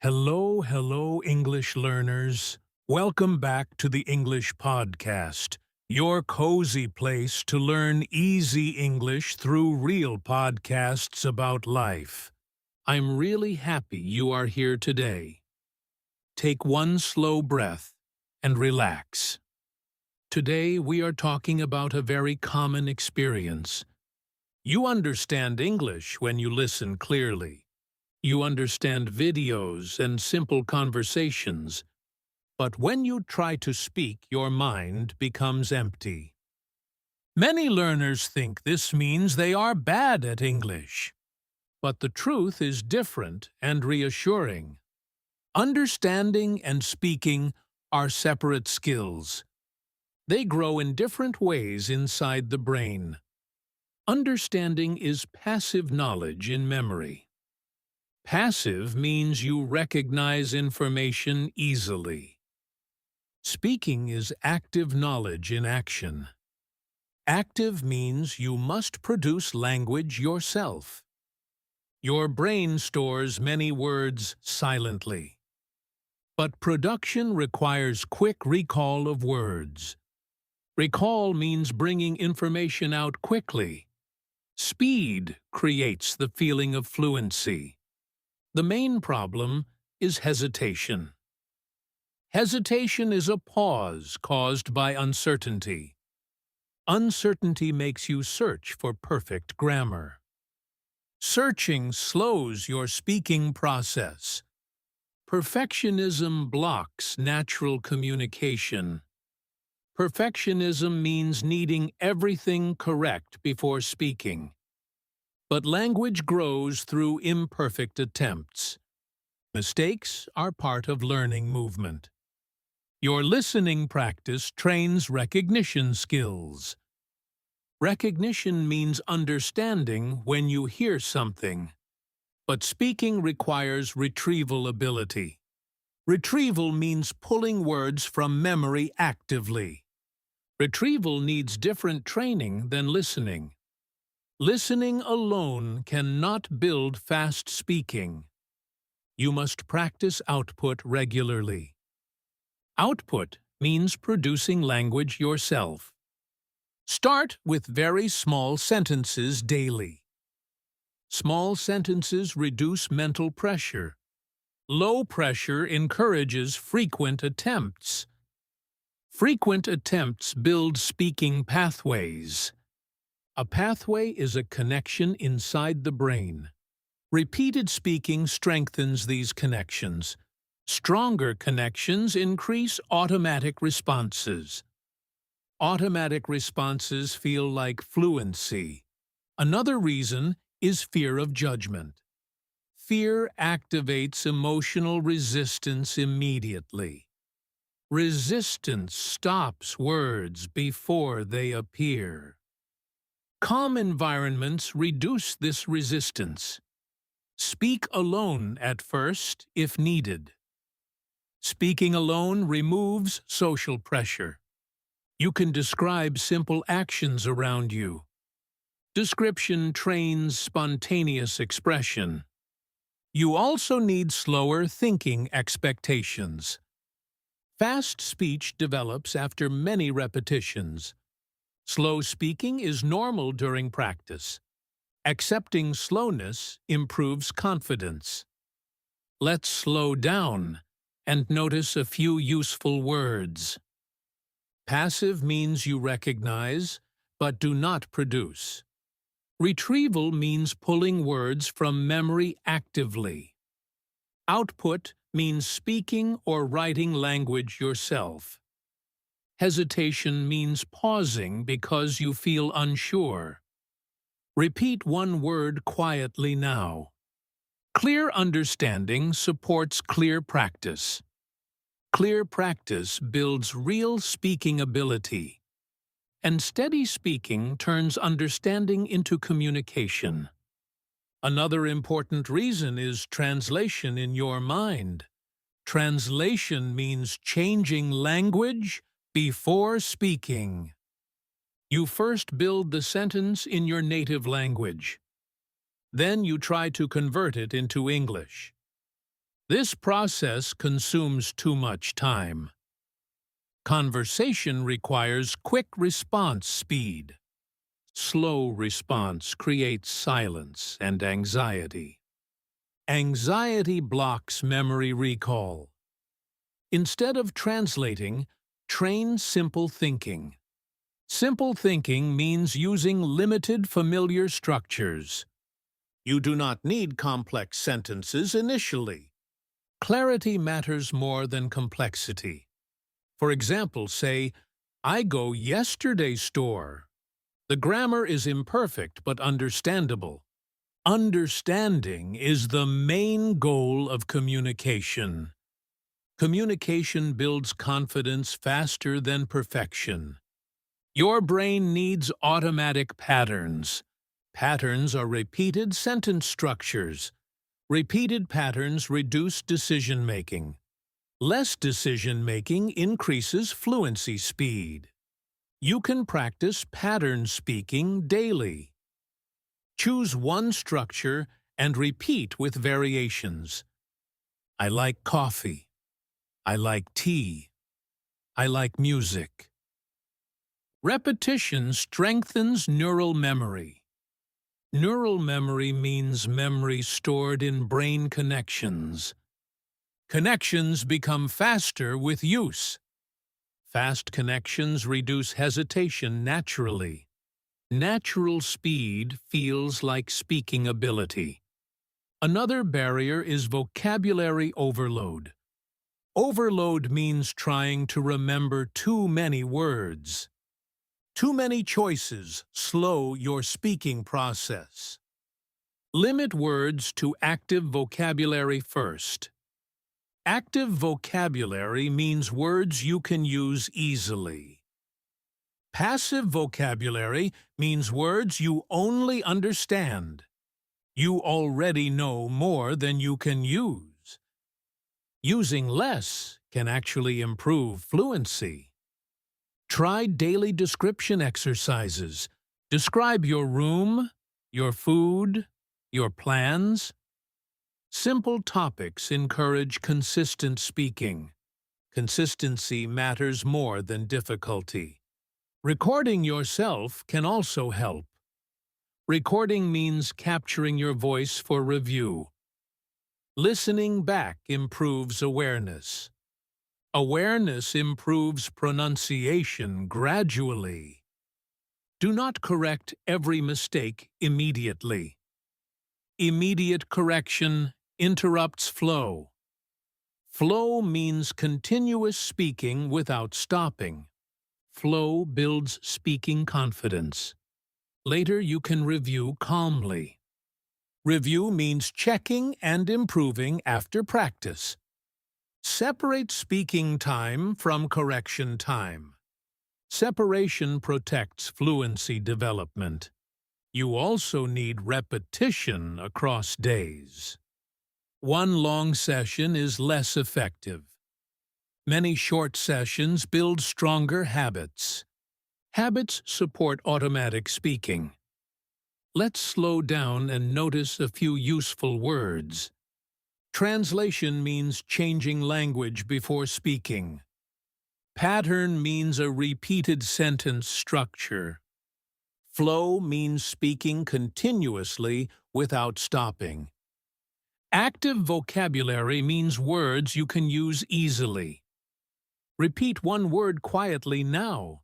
Hello, English learners. Welcome back to the English Podcast, your cozy place to learn easy English through real podcasts about life. I'm really happy you are here today. Take one slow breath and relax. Today we are talking about a very common experience. You understand English when you listen clearly. You understand videos and simple conversations, but when you try to speak, your mind becomes empty. Many learners think this means they are bad at English, but the truth is different and reassuring. Understanding and speaking are separate skills. They grow in different ways inside the brain. Understanding is passive knowledge in memory. Passive means you recognize information easily. Speaking is active knowledge in action. Active means you must produce language yourself. Your brain stores many words silently. But production requires quick recall of words. Recall means bringing information out quickly. Speed creates the feeling of fluency. The main problem is hesitation. Hesitation is a pause caused by uncertainty. Uncertainty makes you search for perfect grammar. Searching slows your speaking process. Perfectionism blocks natural communication. Perfectionism means needing everything correct before speaking. But language grows through imperfect attempts. Mistakes are part of learning movement. Your listening practice trains recognition skills. Recognition means understanding when you hear something, but speaking requires retrieval ability. Retrieval means pulling words from memory actively. Retrieval needs different training than listening. Listening alone cannot build fast speaking. You must practice output regularly. Output means producing language yourself. Start with very small sentences daily. Small sentences reduce mental pressure. Low pressure encourages frequent attempts. Frequent attempts build speaking pathways. A pathway is a connection inside the brain. Repeated speaking strengthens these connections. Stronger connections increase automatic responses. Automatic responses feel like fluency. Another reason is fear of judgment. Fear activates emotional resistance immediately. Resistance stops words before they appear. Calm environments reduce this resistance. Speak alone at first if needed. Speaking alone removes social pressure. You can describe simple actions around you. Description trains spontaneous expression. You also need slower thinking expectations. Fast speech develops after many repetitions. Slow speaking is normal during practice. Accepting slowness improves confidence. Let's slow down and notice a few useful words. Passive means you recognize, but do not produce. Retrieval means pulling words from memory actively. Output means speaking or writing language yourself. Hesitation means pausing because you feel unsure. Repeat one word quietly now. Clear understanding supports clear practice. Clear practice builds real speaking ability. And steady speaking turns understanding into communication. Another important reason is translation in your mind. Translation means changing language before speaking. You first build the sentence in your native language. Then you try to convert it into English. This process consumes too much time. Conversation requires quick response speed. Slow response creates silence and anxiety. Anxiety blocks memory recall. Instead of translating, train simple thinking. Simple thinking means using limited familiar structures. You do not need complex sentences initially. Clarity matters more than complexity. For example, say, "I go yesterday's store." The grammar is imperfect but understandable. Understanding is the main goal of communication. Communication builds confidence faster than perfection. Your brain needs automatic patterns. Patterns are repeated sentence structures. Repeated patterns reduce decision-making. Less decision-making increases fluency speed. You can practice pattern speaking daily. Choose one structure and repeat with variations. I like coffee. I like tea. I like music. Repetition strengthens neural memory. Neural memory means memory stored in brain connections. Connections become faster with use. Fast connections reduce hesitation naturally. Natural speed feels like speaking ability. Another barrier is vocabulary overload. Overload means trying to remember too many words. Too many choices slow your speaking process. Limit words to active vocabulary first. Active vocabulary means words you can use easily. Passive vocabulary means words you only understand. You already know more than you can use. Using less can actually improve fluency. Try daily description exercises. Describe your room, your food, your plans. Simple topics encourage consistent speaking. Consistency matters more than difficulty. Recording yourself can also help. Recording means capturing your voice for review. Listening back improves awareness. Awareness improves pronunciation gradually. Do not correct every mistake immediately. Immediate correction interrupts flow. Flow means continuous speaking without stopping. Flow builds speaking confidence. Later you can review calmly. Review means checking and improving after practice. Separate speaking time from correction time. Separation protects fluency development. You also need repetition across days. One long session is less effective. Many short sessions build stronger habits. Habits support automatic speaking. Let's slow down and notice a few useful words. Translation means changing language before speaking. Pattern means a repeated sentence structure. Flow means speaking continuously without stopping. Active vocabulary means words you can use easily. Repeat one word quietly now.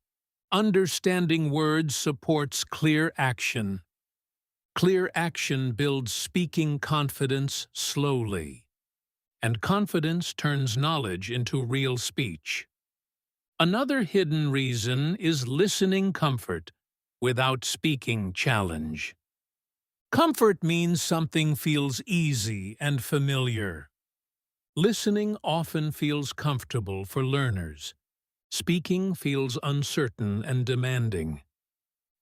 Understanding words supports clear action. Clear action builds speaking confidence slowly. And confidence turns knowledge into real speech. Another hidden reason is listening comfort without speaking challenge. Comfort means something feels easy and familiar. Listening often feels comfortable for learners. Speaking feels uncertain and demanding.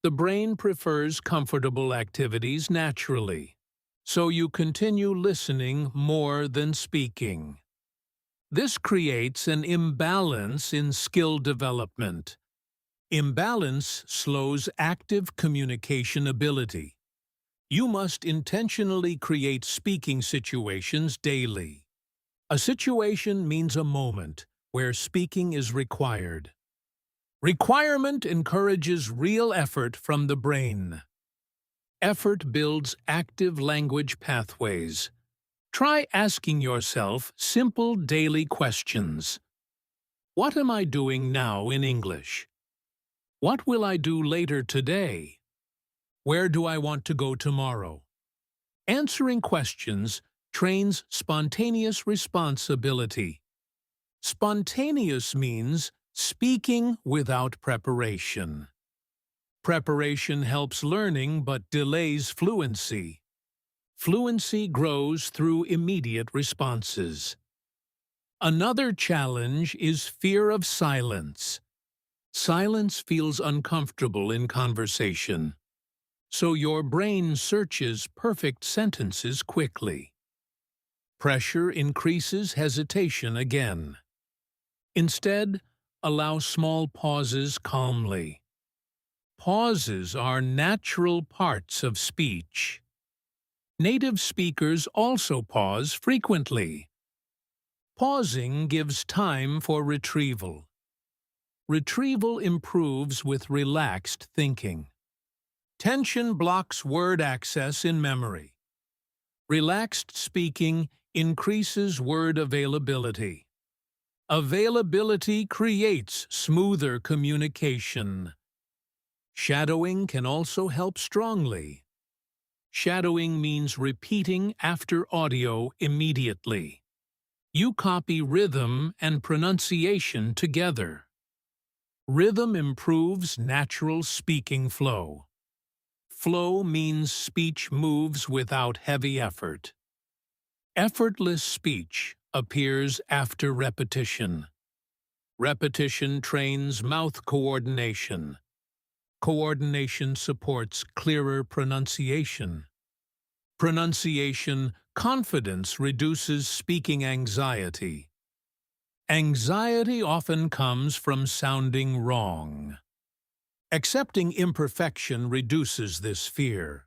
The brain prefers comfortable activities naturally, so you continue listening more than speaking. This creates an imbalance in skill development. Imbalance slows active communication ability. You must intentionally create speaking situations daily. A situation means a moment where speaking is required. Requirement encourages real effort from the brain. Effort builds active language pathways. Try asking yourself simple daily questions. What am I doing now in English? What will I do later today? Where do I want to go tomorrow? Answering questions trains spontaneous responsibility. Spontaneous means speaking without preparation. Preparation helps learning but delays fluency. Fluency grows through immediate responses. Another challenge is fear of silence. Silence feels uncomfortable in conversation, so your brain searches perfect sentences quickly. Pressure increases hesitation again. Instead, allow small pauses calmly. Pauses are natural parts of speech. Native speakers also pause frequently. Pausing gives time for retrieval. Retrieval improves with relaxed thinking. Tension blocks word access in memory. Relaxed speaking increases word availability. Availability creates smoother communication. Shadowing can also help strongly. Shadowing means repeating after audio immediately. You copy rhythm and pronunciation together. Rhythm improves natural speaking flow. Flow means speech moves without heavy effort. Effortless speech appears after repetition. Repetition trains mouth coordination. Coordination supports clearer pronunciation. Pronunciation confidence reduces speaking anxiety. Anxiety often comes from sounding wrong. Accepting imperfection reduces this fear.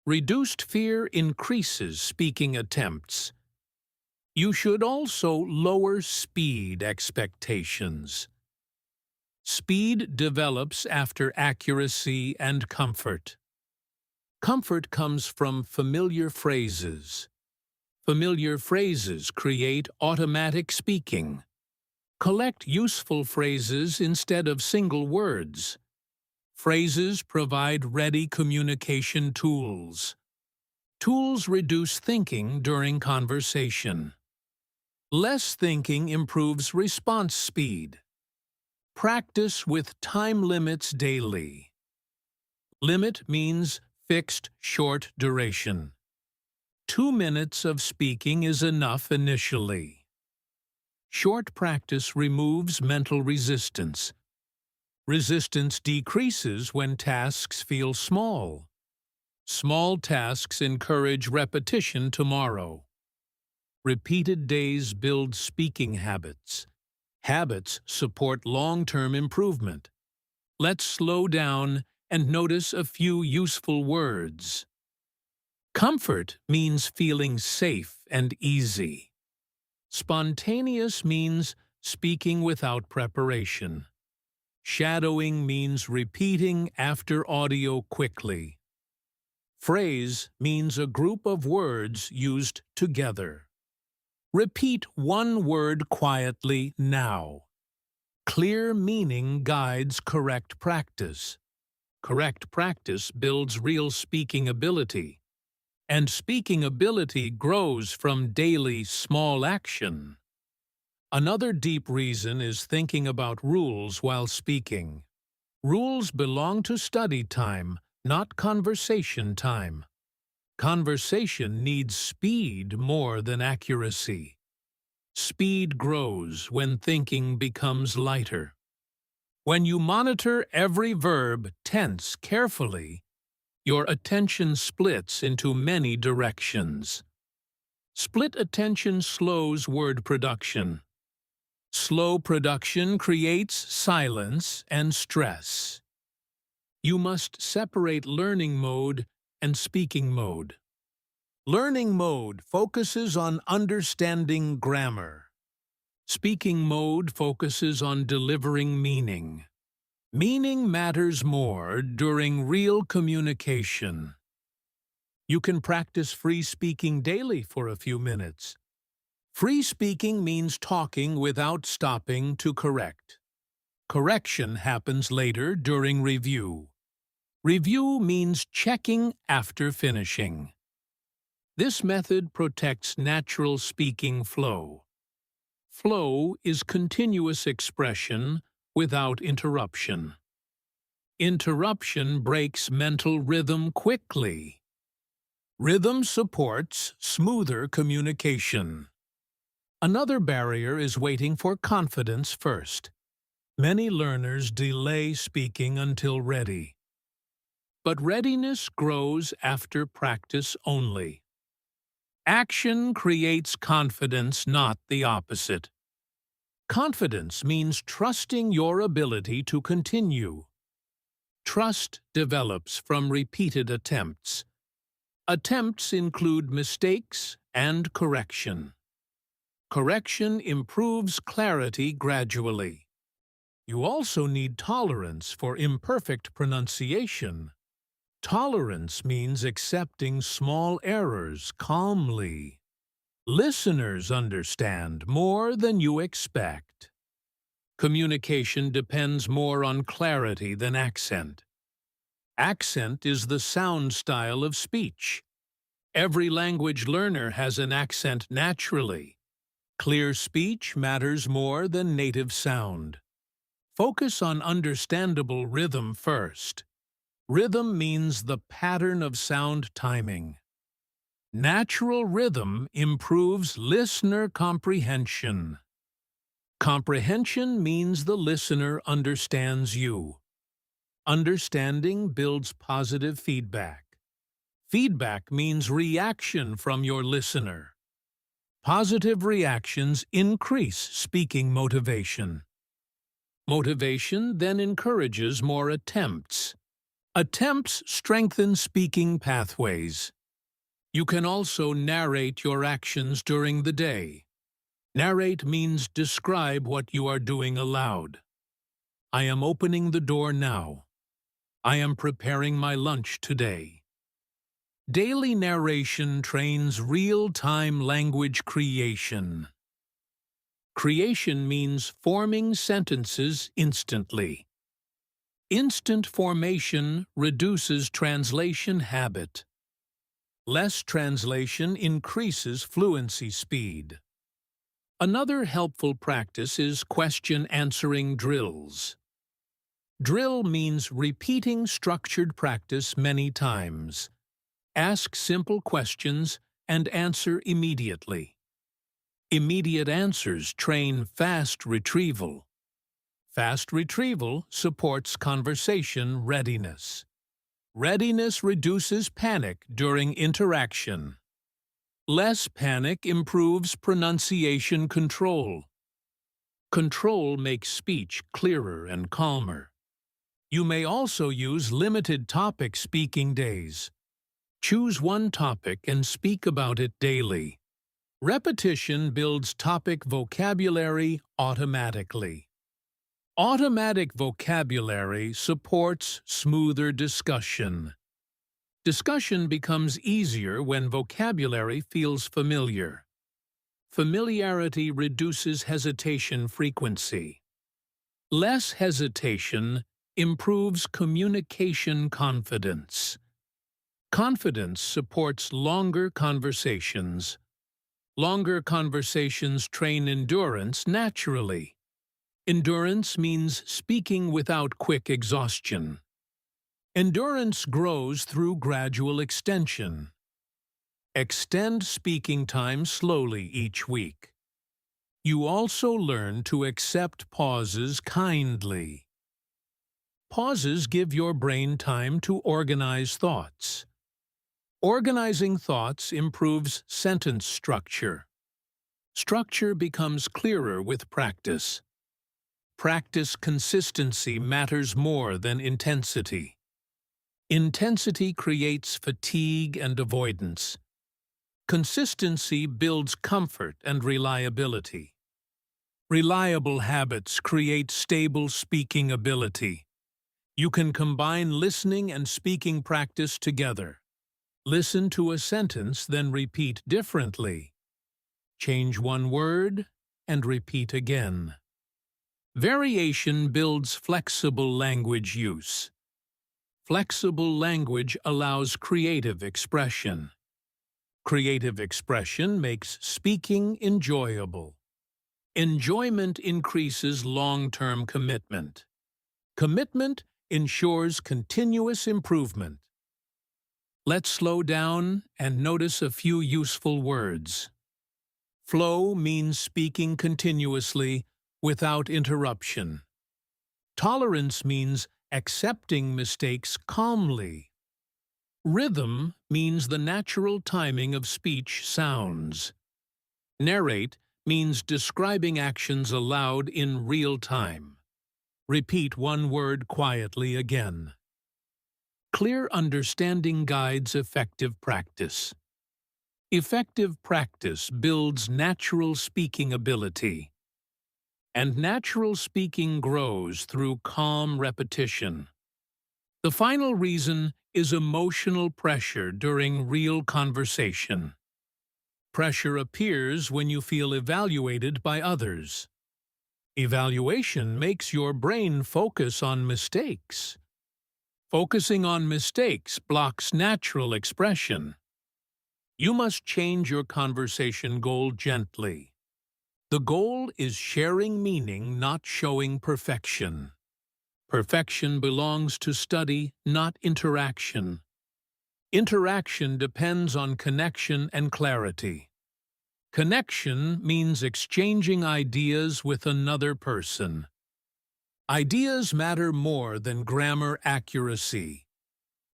Reduced fear increases speaking attempts. You should also lower speed expectations. Speed develops after accuracy and comfort. Comfort comes from familiar phrases. Familiar phrases create automatic speaking. Collect useful phrases instead of single words. Phrases provide ready communication tools. Tools reduce thinking during conversation. Less thinking improves response speed. Practice with time limits daily. Limit means fixed short duration. 2 minutes of speaking is enough initially. Short practice removes mental resistance. Resistance decreases when tasks feel small. Small tasks encourage repetition tomorrow. Repeated days build speaking habits. Habits support long-term improvement. Let's slow down and notice a few useful words. Comfort means feeling safe and easy. Spontaneous means speaking without preparation. Shadowing means repeating after audio quickly. Phrase means a group of words used together. Repeat one word quietly now. Clear meaning guides correct practice. Correct practice builds real speaking ability. And speaking ability grows from daily small action. Another deep reason is thinking about rules while speaking. Rules belong to study time, not conversation time. Conversation needs speed more than accuracy. Speed grows when thinking becomes lighter. When you monitor every verb tense carefully, your attention splits into many directions. Split attention slows word production. Slow production creates silence and stress. You must separate learning mode and speaking mode. Learning mode focuses on understanding grammar. Speaking mode focuses on delivering meaning. Meaning matters more during real communication. You can practice free speaking daily for a few minutes. Free speaking means talking without stopping to correct. Correction happens later during review. Review means checking after finishing. This method protects natural speaking flow. Flow is continuous expression without interruption. Interruption breaks mental rhythm quickly. Rhythm supports smoother communication. Another barrier is waiting for confidence first. Many learners delay speaking until ready. But readiness grows after practice only. Action creates confidence, not the opposite. Confidence means trusting your ability to continue. Trust develops from repeated attempts. Attempts include mistakes and correction. Correction improves clarity gradually. You also need tolerance for imperfect pronunciation. Tolerance means accepting small errors calmly. Listeners understand more than you expect. Communication depends more on clarity than accent. Accent is the sound style of speech. Every language learner has an accent naturally. Clear speech matters more than native sound. Focus on understandable rhythm first. Rhythm means the pattern of sound timing. Natural rhythm improves listener comprehension. Comprehension means the listener understands you. Understanding builds positive feedback. Feedback means reaction from your listener. Positive reactions increase speaking motivation. Motivation then encourages more attempts. Attempts strengthen speaking pathways. You can also narrate your actions during the day. Narrate means describe what you are doing aloud. I am opening the door now. I am preparing my lunch today. Daily narration trains real-time language creation. Creation means forming sentences instantly. Instant formation reduces translation habit. Less translation increases fluency speed. Another helpful practice is question-answering drills. Drill means repeating structured practice many times. Ask simple questions and answer immediately. Immediate answers train fast retrieval. Fast retrieval supports conversation readiness. Readiness reduces panic during interaction. Less panic improves pronunciation control. Control makes speech clearer and calmer. You may also use limited topic speaking days. Choose one topic and speak about it daily. Repetition builds topic vocabulary automatically. Automatic vocabulary supports smoother discussion. Discussion becomes easier when vocabulary feels familiar. Familiarity reduces hesitation frequency. Less hesitation improves communication confidence. Confidence supports longer conversations. Longer conversations train endurance naturally. Endurance means speaking without quick exhaustion. Endurance grows through gradual extension. Extend speaking time slowly each week. You also learn to accept pauses kindly. Pauses give your brain time to organize thoughts. Organizing thoughts improves sentence structure. Structure becomes clearer with practice. Practice consistency matters more than intensity. Intensity creates fatigue and avoidance. Consistency builds comfort and reliability. Reliable habits create stable speaking ability. You can combine listening and speaking practice together. Listen to a sentence, then repeat differently. Change one word and repeat again. Variation builds flexible language use. Flexible language allows creative expression. Creative expression makes speaking enjoyable. Enjoyment increases long-term commitment. Commitment ensures continuous improvement. Let's slow down and notice a few useful words. Flow means speaking continuously without interruption. Tolerance means accepting mistakes calmly. Rhythm means the natural timing of speech sounds. Narrate means describing actions aloud in real time. Repeat one word quietly again. Clear understanding guides effective practice. Effective practice builds natural speaking ability. And natural speaking grows through calm repetition. The final reason is emotional pressure during real conversation. Pressure appears when you feel evaluated by others. Evaluation makes your brain focus on mistakes. Focusing on mistakes blocks natural expression. You must change your conversation goal gently. The goal is sharing meaning, not showing perfection. Perfection belongs to study, not interaction. Interaction depends on connection and clarity. Connection means exchanging ideas with another person. Ideas matter more than grammar accuracy.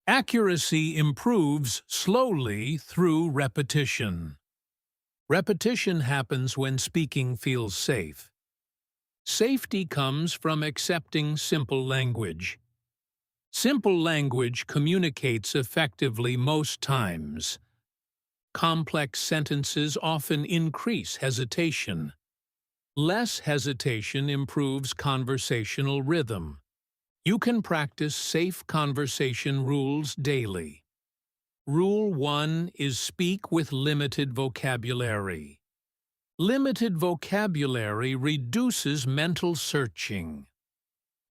Accuracy improves slowly through repetition. Repetition happens when speaking feels safe. Safety comes from accepting simple language. Simple language communicates effectively most times. Complex sentences often increase hesitation. Less hesitation improves conversational rhythm. You can practice safe conversation rules daily. Rule 1 is speak with limited vocabulary. Limited vocabulary reduces mental searching.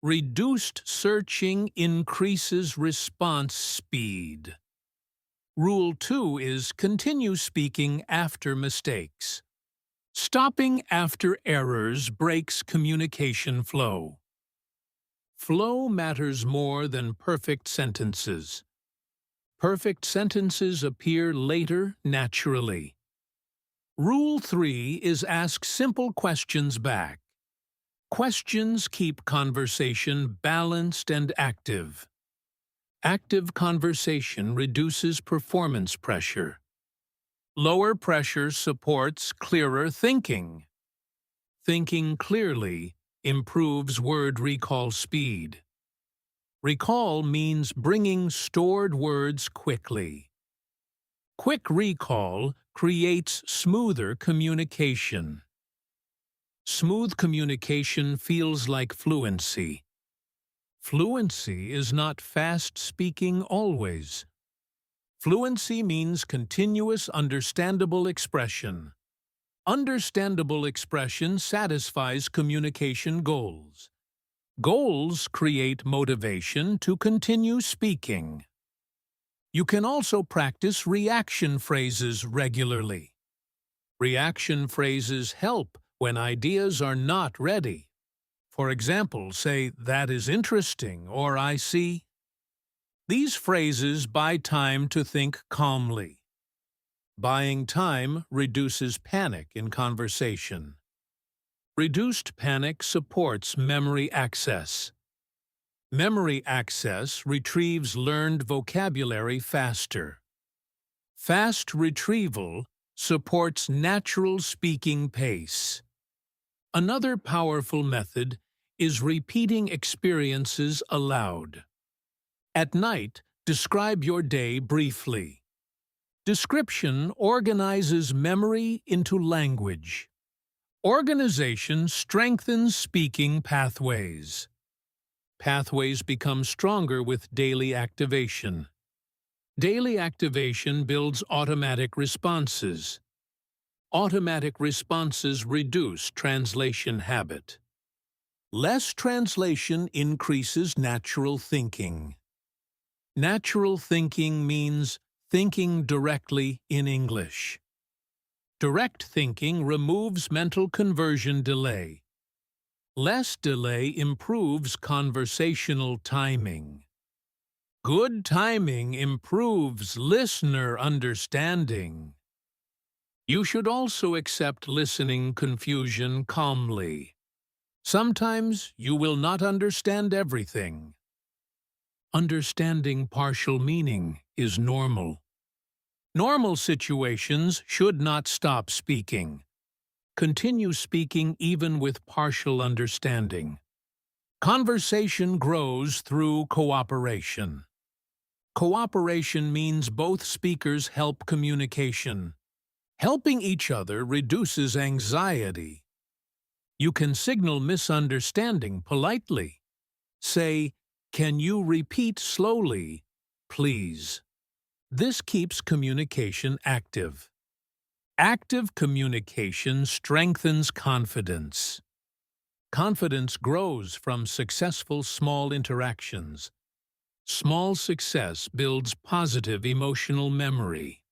Reduced searching increases response speed. Rule 2 is continue speaking after mistakes. Stopping after errors breaks communication flow. Flow matters more than perfect sentences. Perfect sentences appear later naturally. Rule 3 is ask simple questions back. Questions keep conversation balanced and active. Active conversation reduces performance pressure. Lower pressure supports clearer thinking. Thinking clearly improves word recall speed. Recall means bringing stored words quickly. Quick recall creates smoother communication. Smooth communication feels like fluency. Fluency is not fast speaking always. Fluency means continuous understandable expression. Understandable expression satisfies communication goals. Goals create motivation to continue speaking. You can also practice reaction phrases regularly. Reaction phrases help when ideas are not ready. For example, say, "That is interesting," or "I see." These phrases buy time to think calmly. Buying time reduces panic in conversation. Reduced panic supports memory access. Memory access retrieves learned vocabulary faster. Fast retrieval supports natural speaking pace. Another powerful method is repeating experiences aloud. At night, describe your day briefly. Description organizes memory into language. Organization strengthens speaking pathways. Pathways become stronger with daily activation. Daily activation builds automatic responses. Automatic responses reduce translation habit. Less translation increases natural thinking. Natural thinking means thinking directly in English. Direct thinking removes mental conversion delay. Less delay improves conversational timing. Good timing improves listener understanding. You should also accept listening confusion calmly. Sometimes you will not understand everything. Understanding partial meaning is normal. Normal situations should not stop speaking. Continue speaking even with partial understanding. Conversation grows through cooperation. Cooperation means both speakers help communication. Helping each other reduces anxiety. You can signal misunderstanding politely. Say, "Can you repeat slowly, please?" This keeps communication active. Active communication strengthens confidence. Confidence grows from successful small interactions. Small success builds positive emotional memory.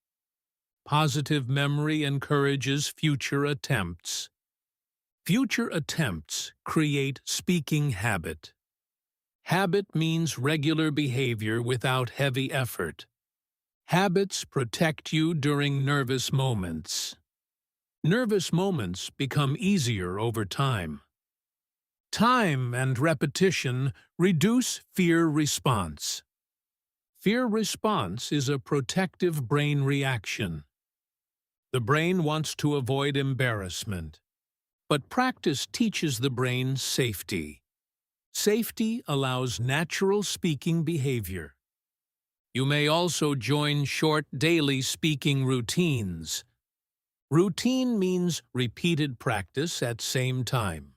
Positive memory encourages future attempts. Future attempts create speaking habit. Habit means regular behavior without heavy effort. Habits protect you during nervous moments. Nervous moments become easier over time. Time and repetition reduce fear response. Fear response is a protective brain reaction. The brain wants to avoid embarrassment, but practice teaches the brain safety. Safety allows natural speaking behavior. You may also join short daily speaking routines. Routine means repeated practice at same time.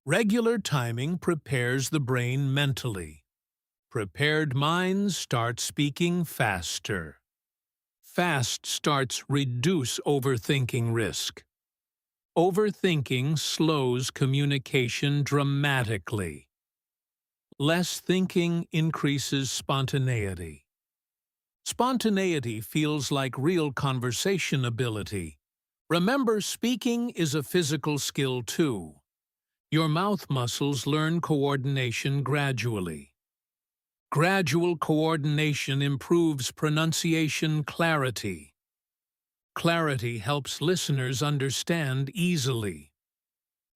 Regular timing prepares the brain mentally. Prepared minds start speaking faster. Fast starts reduce overthinking risk. Overthinking slows communication dramatically. Less thinking increases spontaneity. Spontaneity feels like real conversation ability. Remember, speaking is a physical skill too. Your mouth muscles learn coordination gradually. Gradual coordination improves pronunciation clarity. Clarity helps listeners understand easily.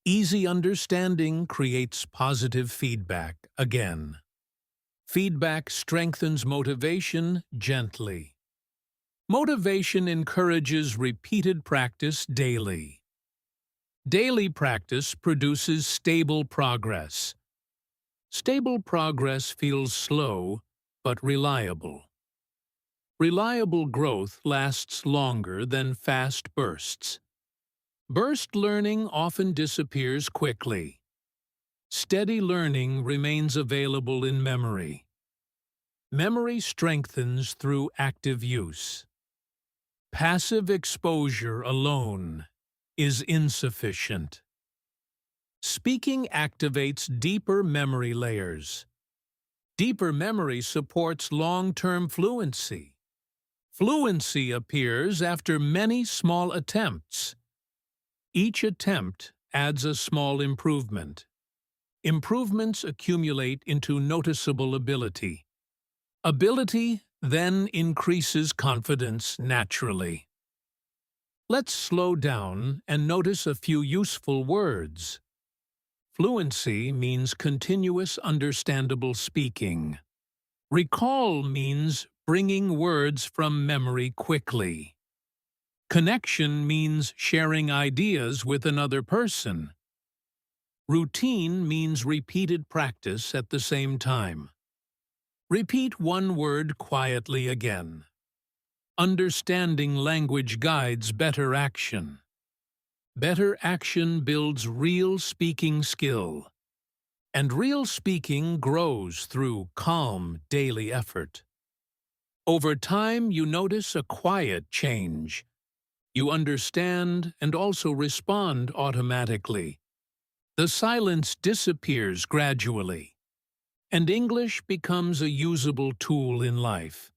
Easy understanding creates positive feedback again. Feedback strengthens motivation gently. Motivation encourages repeated practice daily. Daily practice produces stable progress. Stable progress feels slow but reliable. Reliable growth lasts longer than fast bursts. Burst learning often disappears quickly. Steady learning remains available in memory. Memory strengthens through active use. Passive exposure alone is insufficient. Speaking activates deeper memory layers. Deeper memory supports long-term fluency. Fluency appears after many small attempts. Each attempt adds a small improvement. Improvements accumulate into noticeable ability. Ability then increases confidence naturally. Let's slow down and notice a few useful words. Fluency means continuous understandable speaking. Recall means bringing words from memory quickly. Connection means sharing ideas with another person. Routine means repeated practice at the same time. Repeat one word quietly again. Understanding language guides better action. Better action builds real speaking skill. And real speaking grows through calm daily effort. Over time, you notice a quiet change. You understand and also respond automatically. The silence disappears gradually, and English becomes a usable tool in life.